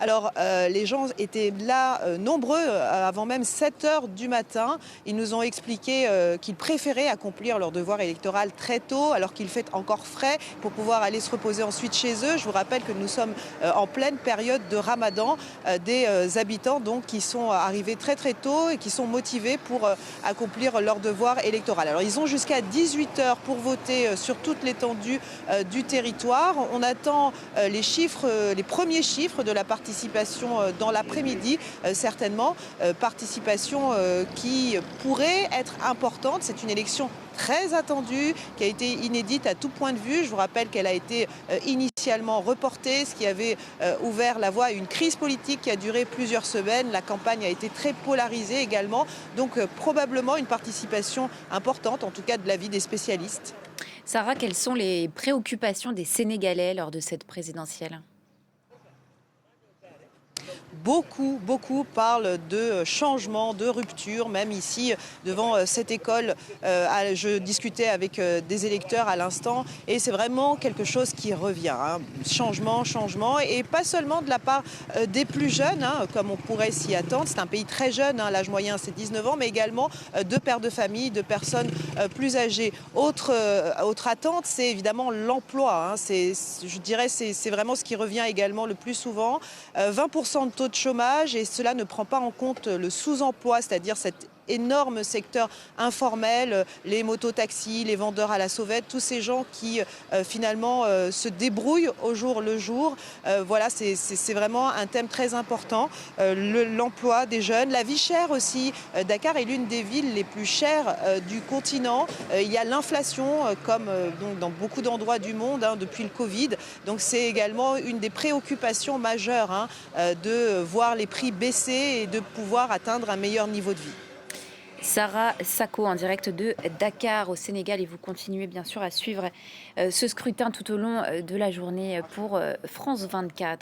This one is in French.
Alors, les gens étaient là nombreux avant même 7 heures du matin. Ils nous ont expliqué qu'ils préféraient accomplir leur devoir électoral très tôt, alors qu'il fait encore frais, pour pouvoir aller se reposer ensuite chez eux. Je vous rappelle que nous sommes en pleine période de Ramadan, des habitants donc qui sont arrivés très très tôt et qui sont motivés pour accomplir leur devoir électoral. Alors, ils ont jusqu'à 18 heures pour voter sur toute l'étendue du territoire. On attend les chiffres, les premiers chiffres de la participation dans l'après-midi, certainement. Participation qui pourrait être importante. C'est une élection très attendue, qui a été inédite à tout point de vue. Je vous rappelle qu'elle a été initialement reportée, ce qui avait ouvert la voie à une crise politique qui a duré plusieurs semaines. La campagne a été très polarisée également, donc probablement une participation importante, en tout cas de l'avis des spécialistes. Sarah, quelles sont les préoccupations des Sénégalais lors de cette présidentielle? Beaucoup parlent de changement, de rupture, même ici devant cette école. Je discutais avec des électeurs à l'instant et c'est vraiment quelque chose qui revient, hein. Changement, et pas seulement de la part des plus jeunes, hein, comme on pourrait s'y attendre. C'est un pays très jeune, hein, l'âge moyen c'est 19 ans, mais également de pères de famille, de personnes plus âgées. Autre attente, c'est évidemment l'emploi, hein. Je dirais c'est vraiment ce qui revient également le plus souvent. 20% de taux de chômage, et cela ne prend pas en compte le sous-emploi, c'est-à-dire cet énorme secteur informel, les mototaxis, les vendeurs à la sauvette, tous ces gens qui finalement se débrouillent au jour le jour. Voilà, c'est vraiment un thème très important. L'emploi des jeunes, la vie chère aussi. Dakar est l'une des villes les plus chères du continent. Il y a l'inflation, comme donc dans beaucoup d'endroits du monde, hein, depuis le Covid. Donc c'est également une des préoccupations majeures, hein, de voir les prix baisser et de pouvoir atteindre un meilleur niveau de vie. Sarah Sako en direct de Dakar au Sénégal, et vous continuez bien sûr à suivre ce scrutin tout au long de la journée pour France 24.